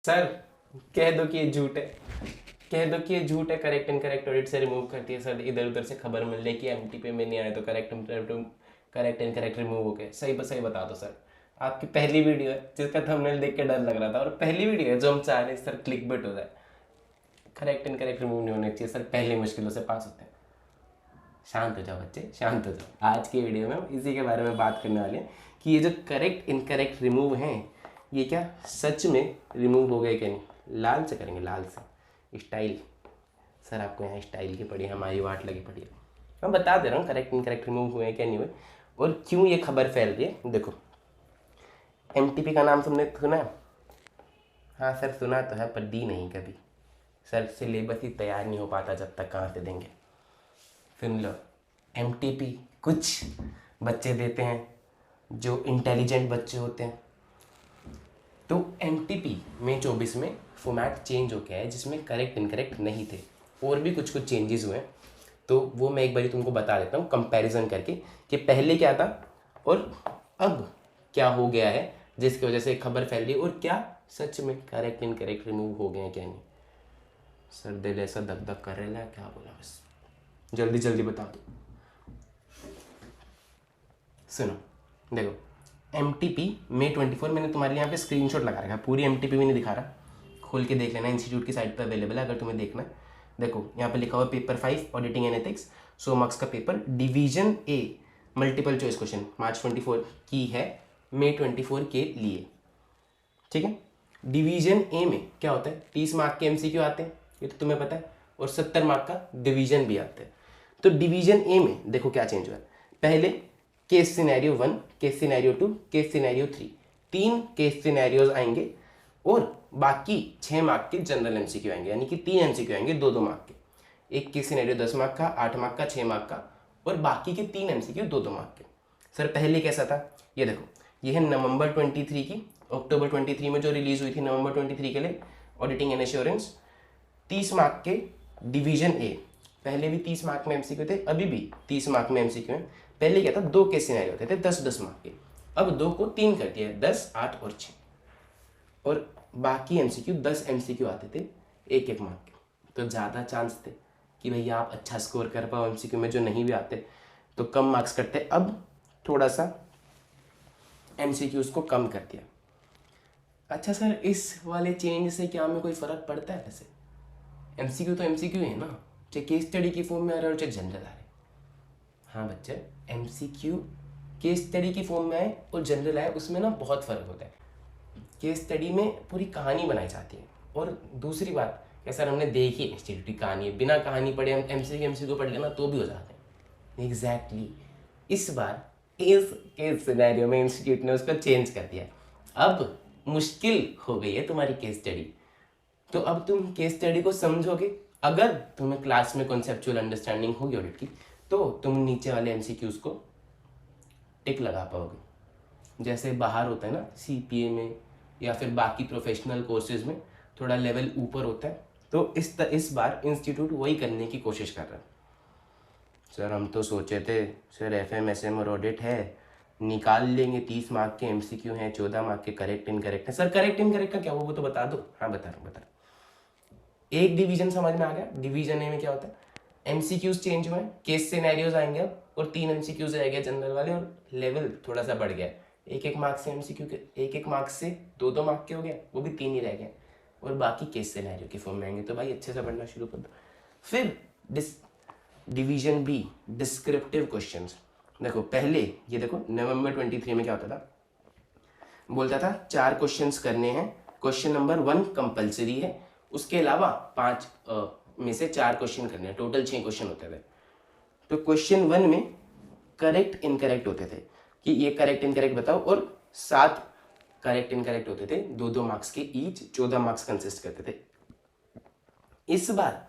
Sir कह दो कि ये झूठ है, कह दो कि ये झूठ है। करेक्ट इनकरेक्ट ऑडिट से रिमूव करती है सर। इधर उधर से खबर मिल रही है कि एमटी पे में नहीं आए तो करेक्ट इनकरेक्ट रिमूव हो गए। सही बता दो सर। आपकी पहली वीडियो है जिसका थंबनेल देख के डर लग रहा था, और पहली वीडियो है जो हम चाह रहे हैं सर क्लिकबेट हो जाए। करेक्ट इनकरेक्ट रिमूव नहीं होने चाहिए सर, पहली मुश्किलों से पास होते हैं। शांत हो जाओ बच्चे, शांत हो जाओ। आज की वीडियो में हम इसी के बारे में बात करने वाले हैं कि ये जो करेक्ट इनकरेक्ट रिमूव हैं ये क्या सच में रिमूव हो गए क्या नहीं। लाल से करेंगे, लाल से स्टाइल। सर आपको यहाँ स्टाइल की पड़ी, हमारी वाट लगी पड़ी है। मैं बता दे रहा हूँ करेक्ट इनकरेक्ट रिमूव हुए हैं क्या नहीं हुए, और क्यों ये खबर फैल रही है। देखो, एमटीपी का नाम तुमने सुना है? हाँ सर सुना तो है, पर दी नहीं कभी। सर सिलेबस ही तैयार नहीं हो पाता जब तक, कहाँ से देंगे। सुन लो, एमटीपी कुछ बच्चे देते हैं जो इंटेलिजेंट बच्चे होते हैं। तो एमटीपी में 24 में फॉर्मेट चेंज हो गया है जिसमें करेक्ट इनकरेक्ट नहीं थे, और भी कुछ चेंजेस हुए हैं। तो वो मैं एक बार तुमको बता देता हूँ कंपैरिजन करके कि पहले क्या था और अब क्या हो गया है, जिसकी वजह से खबर फैल रही है, और क्या सच में करेक्ट इनकरेक्ट रिमूव हो गए हैं क्या नहीं। सर दिल ऐसा धक धक कर रहा है, क्या बोला, बस जल्दी जल्दी बता दो। सुनो, देखो एम मे 24 मैंने तुम्हारे लिए यहाँ पे स्क्रीनशॉट लगा रखा है, पूरी एम भी नहीं दिखा रहा, खोल के देख लेना, इंस्टीट्यूट की साइट पर अवेलेबल है अगर तुम्हें देखना है। देखो यहाँ पे लिखा हुआ paper 5 auditing and ethics, 100 marks का paper, division A, multiple choice question, March 24 की है, मे 24 के लिए। ठीक है, डिवीजन ए में क्या होता है, 30 मार्क के एमसीक्यू आते हैं, ये तो तुम्हें पता है, और 70 मार्क का डिवीजन भी आते हैं। तो डिवीजन ए में देखो क्या चेंज हुआ है। पहले case scenario 1, case scenario 2, case scenario 3, 3 case scenarios आएंगे, और बाकी 6 मार्क के जनरल एमसीक्यू आएंगे, यानी कि 3 एमसीक्यू आएंगे 2-2 मार्क के। एक केस सिनेरियो 10 मार्क का, 8 मार्क का, 6 मार्क का, और बाकी के 3 एमसीक्यू 2-2 मार्क के। सर पहले कैसा था, ये देखो, ये है नवंबर 23 की, अक्टूबर 23 में जो रिलीज हुई थी नवंबर 23 के लिए, ऑडिटिंग एंड एश्योरेंस, 30 मार्क के डिवीजन ए। पहले भी 30 मार्क में एमसीक्यू थे, अभी भी 30 मार्क में एमसीक्यू है। पहले क्या था, 2 केस सिनेरियो होते थे 10-10 मार्क के, अब 2 को 3 कर दिया है, 10, 8 और 6, और बाकी एमसीक्यू 10 एमसीक्यू आते थे 1-1 मार्क के। तो ज़्यादा चांस थे कि भैया आप अच्छा स्कोर कर पाओ एमसीक्यू में, जो नहीं भी आते तो कम मार्क्स करते। अब थोड़ा सा एमसीक्यूज को कम कर दिया। अच्छा सर इस वाले चेंज से क्या हमें कोई फ़र्क पड़ता है? वैसे एमसीक्यू तो एमसीक्यू है ना, चाहे केस स्टडी की फॉर्म में आ रहा है और चाहे जनरल आ रहा है। हाँ बच्चे, एमसीक्यू केस स्टडी की फॉर्म में आए और जनरल आए, उसमें ना बहुत फ़र्क होता है। केस स्टडी में पूरी कहानी बनाई जाती है, और दूसरी बात क्या सर हमने देखी इंस्टीट्यूट की कहानी है, बिना कहानी पढ़े हम एमसीक्यू पढ़ लेना तो भी हो जाते हैं। एग्जैक्टली इस बार इस केस सिनेरियो में इंस्टीट्यूट ने उसको चेंज कर दिया। अब मुश्किल हो गई है तुम्हारी केस स्टडी, तो अब तुम केस स्टडी को समझोगे। अगर तुम्हें क्लास में कॉन्सेप्चुअल अंडरस्टैंडिंग होगी ऑडिट की, तो तुम नीचे वाले एमसीक्यूज को टिक लगा पाओगे। जैसे बाहर होता है ना सीपीए में या फिर बाकी प्रोफेशनल कोर्सेज में थोड़ा लेवल ऊपर होता है, तो इस बार इंस्टीट्यूट वही करने की कोशिश कर रहा है। सर हम तो सोचे थे सर एफएमएसएम और ऑडिट है, निकाल लेंगे, 30 मार्क के एमसीक्यू हैं, 14 मार्क के करेक्ट इनकरेक्ट है। सर करेक्ट इनकरेक्ट का क्या वो तो बता दो। हाँ बता रहा हूँ। एक डिवीजन समझ में आ गया, डिवीजन ए में क्या होता है, एमसीक्यूज चेंज हुए, केस सिनेरियोज आएंगे अब, और 3 एमसीक्यूज रह गए जनरल वाले, और लेवल थोड़ा सा बढ़ गया। 1-1 मार्क से एमसीक्यू के, 1-1 मार्क से 2-2 मार्क के हो गए, वो भी 3 ही रह गए, और बाकी केस सिनेरियो की फॉर्म में आएंगे। तो भाई अच्छे से पढ़ना शुरू कर दो। फिर डिवीजन बी, डिस्क्रिप्टिव क्वेश्चंस। देखो पहले ये देखो नवंबर 23 में क्या होता था, बोलता था 4 क्वेश्चंस करने हैं, क्वेश्चन नंबर 1 कंपलसरी है, उसके अलावा 5 में से 4 क्वेश्चन करने हैं, टोटल 6 क्वेश्चन होते थे। तो क्वेश्चन 1 में करेक्ट इनकरेक्ट होते थे कि ये करेक्ट इनकरेक्ट बताओ, और 7 करेक्ट इनकरेक्ट होते थे, 2-2 मार्क्स के ईच, 14 मार्क्स कंसिस्ट करते थे। इस बार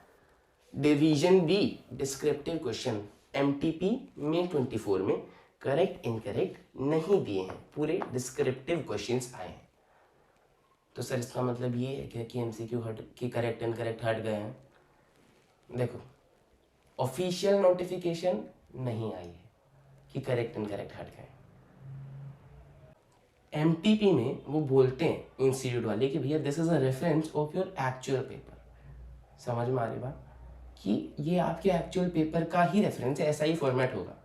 division B, descriptive question, MTP में 24 में करेक्ट इनकरेक्ट नहीं दिए हैं, पूरे डिस्क्रिप्टिव क्वेश्चंस आए हैं। तो सर इसका मतलब ये है क्या कि एमसीक्यू हट कि करेक्ट इनकरेक्ट हट गए हैं? देखो ऑफिशियल नोटिफिकेशन नहीं आई है कि करेक्ट इनकरेक्ट हट गए। एमटीपी में वो बोलते हैं इंस्टीट्यूट वाले कि भैया this is a reference of your actual paper. समझ में आ रही बात कि ये आपके एक्चुअल पेपर का ही रेफरेंस है, ऐसा ही फॉर्मेट होगा।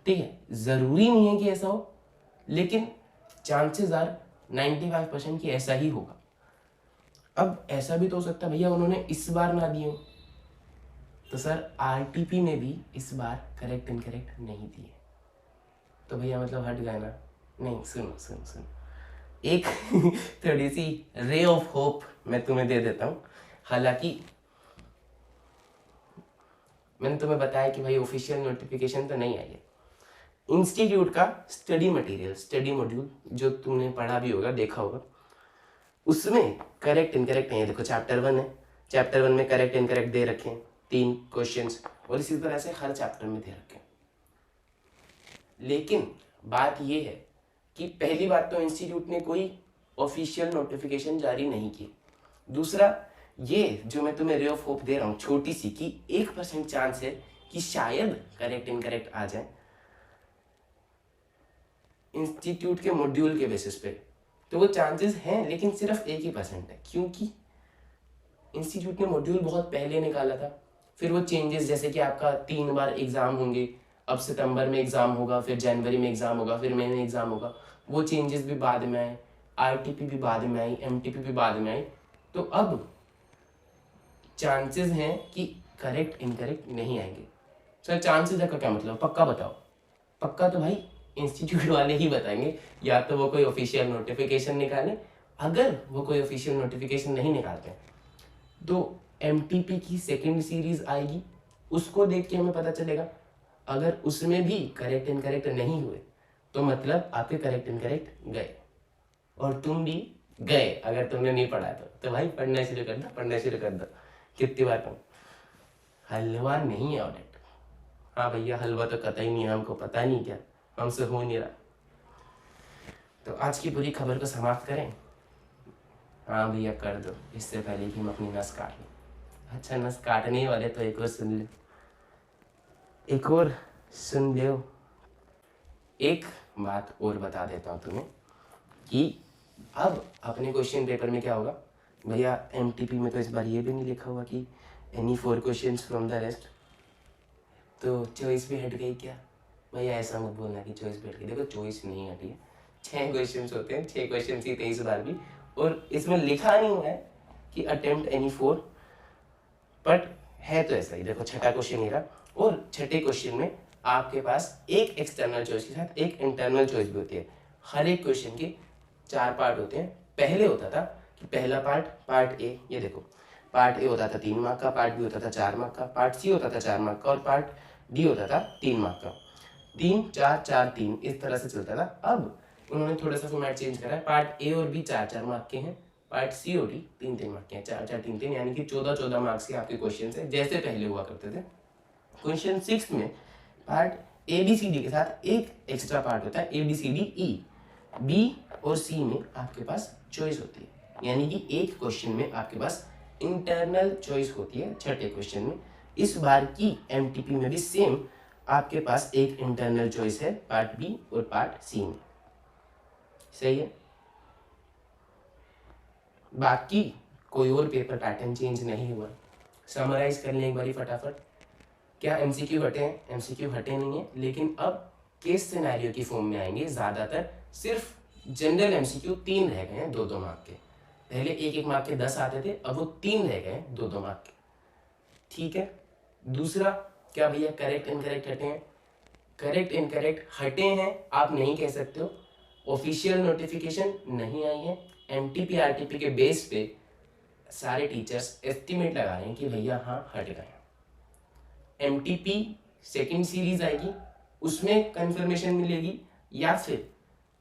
ठीक है, ज़रूरी नहीं है कि ऐसा हो, लेकिन चांसेस आर 95% कि ऐसा ही होगा। अब ऐसा भी तो हो सकता है भैया उन्होंने इस बार ना दिए, तो सर आरटीपी ने भी इस बार करेक्ट इनकरेक्ट नहीं दिए, तो भैया मतलब हट गए ना। नहीं, सुनो सुनो सुनो, एक थोड़ी सी रे ऑफ होप मैं तुम्हें दे देता हूँ। हालांकि मैंने तुम्हें बताया कि भाई ऑफिशियल नोटिफिकेशन तो नहीं आई है। इंस्टीट्यूट का स्टडी मटेरियल, स्टडी मॉड्यूल जो तुमने पढ़ा भी होगा, देखा होगा, उसमें करेक्ट इनकरेक्ट नहीं है। देखो चैप्टर 1 है, चैप्टर 1 में करेक्ट इनकरेक्ट दे रखे हैं 3 क्वेश्चंस, और इसी तरह से हर चैप्टर में दे रखे हैं। लेकिन बात ये है कि पहली बात तो इंस्टीट्यूट ने कोई ऑफिशियल नोटिफिकेशन जारी नहीं की। दूसरा, ये जो मैं तुम्हें रे ऑफ होप दे रहा हूँ छोटी सी, कि 1% चांस है कि शायद करेक्ट इनकरेक्ट आ जाए इंस्टीट्यूट के मॉड्यूल के बेसिस पे, तो वो चांसेस हैं, लेकिन सिर्फ 1% है, क्योंकि इंस्टीट्यूट ने मॉड्यूल बहुत पहले निकाला था। फिर वो चेंजेस, जैसे कि आपका 3 बार एग्जाम होंगे, अब सितंबर में एग्जाम होगा, फिर जनवरी में एग्जाम होगा, फिर मई में एग्जाम होगा, वो चेंजेस भी बाद में आए, आरटीपी भी बाद में आई, एमटीपी भी बाद में आई। तो अब चांसेस हैं कि करेक्ट इनकरेक्ट नहीं आएंगे। सर चांसेस का क्या मतलब, पक्का बताओ। पक्का तो भाई इंस्टीट्यूट वाले ही बताएंगे, या तो वो कोई ऑफिशियल नोटिफिकेशन निकालें। अगर वो कोई ऑफिशियल नोटिफिकेशन नहीं निकालते तो एमटीपी की सेकंड सीरीज आएगी, उसको देख के हमें पता चलेगा। अगर उसमें भी करेक्ट इनकरेक्ट नहीं हुए तो मतलब आपके करेक्ट इनकरेक्ट गए, और तुम भी गए अगर तुमने नहीं पढ़ा तो भाई पढ़ना शुरू कर दो, पढ़ना शुरू कर दो। कितनी बार कहूँ, हलवा नहीं है ऑडिट। हाँ भैया हलवा तो कतई नहीं है, हमको पता नहीं क्या, हमसे हो नहीं रहा। तो आज की बुरी खबर को समाप्त करें। हाँ भैया कर दो, इससे पहले कि हम अपनी नस काट लें। अच्छा नस काटने वाले तो एक और सुन लो, एक और सुन लो। एक बात और बता देता हूँ तुम्हें कि अब अपने क्वेश्चन पेपर में क्या होगा भैया, एमटीपी में तो इस बार ये भी नहीं लिखा हुआ कि any 4 questions from the rest, तो चॉइस भी हट गई क्या भैया? ऐसा मत बोलना कि चॉइस भी हट गई, देखो चॉइस नहीं हटी है, 6 क्वेश्चन होते हैं, 6 क्वेश्चन ही थे इस बार भी, और इसमें लिखा नहीं हुआ है कि अटेम्प्ट एनी 4, बट है तो ऐसा ही। देखो छठा क्वेश्चन ये रहा, और छठे क्वेश्चन में आपके पास एक एक्सटर्नल चॉइस के साथ एक इंटरनल चॉइस भी होती है। हर एक क्वेश्चन के 4 पार्ट होते हैं। पहले होता था कि पहला पार्ट ए, ये देखो पार्ट ए होता था 3 मार्क का, पार्ट बी होता था 4 मार्क का, पार्ट सी होता था 4 मार्क का, और पार्ट डी होता था 3 मार्क का। 3 4 4 3 इस तरह से चलता था। अब उन्होंने थोड़ा सा फॉर्मेट चेंज करा है, पार्ट ए और बी 4 4 मार्क के हैं, पार्ट सी और डी 3 3 मार्क के हैं, 4 4 3 3, यानी कि 14 14 मार्क्स के आपके क्वेश्चन है, जैसे पहले हुआ करते थे। क्वेश्चन 6 में part A B C D के साथ एक एक्स्ट्रा पार्ट होता है, A B C D E, B और सी में आपके पास चॉइस होती है, यानी कि एक क्वेश्चन में आपके पास इंटरनल चॉइस होती है छठे क्वेश्चन में। इस बार की एमटीपी में भी सेम आपके पास एक इंटरनल चॉइस है, पार्ट बी और पार्ट सी में। सही है, बाकी कोई और पेपर पैटर्न चेंज नहीं हुआ। समराइज कर लें एक बारी फटाफट। क्या एमसीक्यू हटे हैं? एमसीक्यू हटे नहीं है, लेकिन अब केस सिनेरियो की फॉर्म में आएंगे ज़्यादातर। सिर्फ जनरल एमसीक्यू 3 रह गए हैं 2-2 मार्क के, पहले 1-1 मार्क के 10 आते थे, अब वो 3 रह गए हैं 2-2 मार्क के। ठीक है, दूसरा क्या भैया करेक्ट इनकरेक्ट हटे हैं? करेक्ट इनकरेक्ट हटे हैं आप नहीं कह सकते हो, ऑफिशियल नोटिफिकेशन नहीं आई है। एमटीपी आरटीपी के बेस पे सारे टीचर्स एस्टिमेट लगा रहे हैं कि भैया हाँ हट गए। एमटीपी सेकेंड सीरीज आएगी, उसमें कंफर्मेशन मिलेगी, या फिर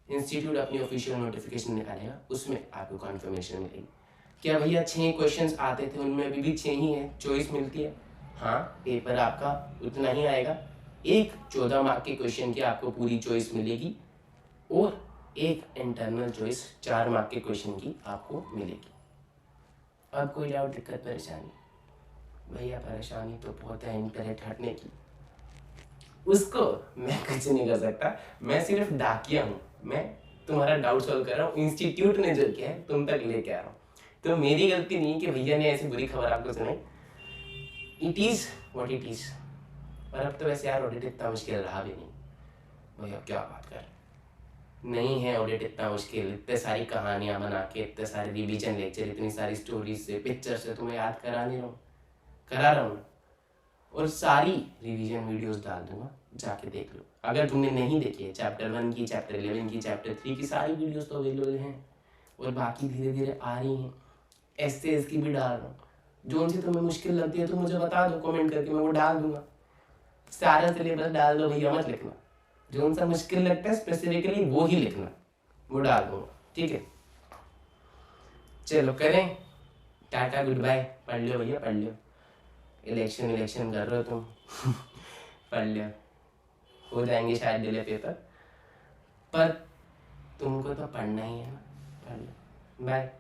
इंस्टीट्यूट अपनी ऑफिशियल नोटिफिकेशन निकालेगा, उसमें आपको कंफर्मेशन मिलेगी। क्या भैया 6 क्वेश्चंस आते थे, उनमें अभी भी 6 ही हैं, चॉइस मिलती है? हाँ, पेपर आपका उतना ही आएगा, एक 14 मार्क के क्वेश्चन की आपको पूरी चॉइस मिलेगी, और एक इंटरनल चॉइस 4 मार्क के क्वेश्चन की आपको मिलेगी। अब कोई डाउट, दिक्कत, परेशानी? भैया परेशानी तो बहुत है इनकरेक्ट हटने की, उसको मैं कुछ नहीं कर सकता, मैं सिर्फ डाकिया हूँ, मैं तुम्हारा डाउट सॉल्व कर रहा हूँ, इंस्टीट्यूट ने जो किया है तुम तक लेके आ रहा हूँ। तो मेरी गलती नहीं कि भैया ने ऐसी बुरी खबर आपको सुनाई, it is what it is. और अब तो वैसे यार ऑडिट इतना मुश्किल रहा भी नहीं भैया, क्या बात कर, नहीं है ऑडिट इतना मुश्किल। इतने सारी कहानियाँ बना के, इतने सारे रिवीजन लेक्चर, इतनी सारी स्टोरीज से, पिक्चर से तुम्हें याद करा नहीं रहा हूँ, करा रहा हूँ ना। और सारी रिवीजन वीडियोस डाल दूंगा, जाके देख लो। अगर तुमने नहीं देखी है चैप्टर 1 की, चैप्टर 11 की, चैप्टर 3 की सारी वीडियोस तो अवेलेबल हैं, और बाकी धीरे धीरे आ रही हैं। एस्सेज की भी डाल रहा हूँ, जो उनसे तुम्हें मुश्किल लगती है तो मुझे बता दो कमेंट करके, मैं वो डाल दूंगा। सारा सिलेबस डाल दो भैया, मत लिखना, जो उनसे मुश्किल लगता है स्पेसिफिकली वो ही लिखना, वो डाल दूंगा, ठीक है। चलो करें टाटा गुड बाय, पढ़ लो भैया पढ़ लो, इलेक्शन कर रहे हो तुम पढ़ लो, हो जाएंगे शायद डिले पेपर, पर तुमको तो पढ़ना ही है ना, पढ़ लो, बाय।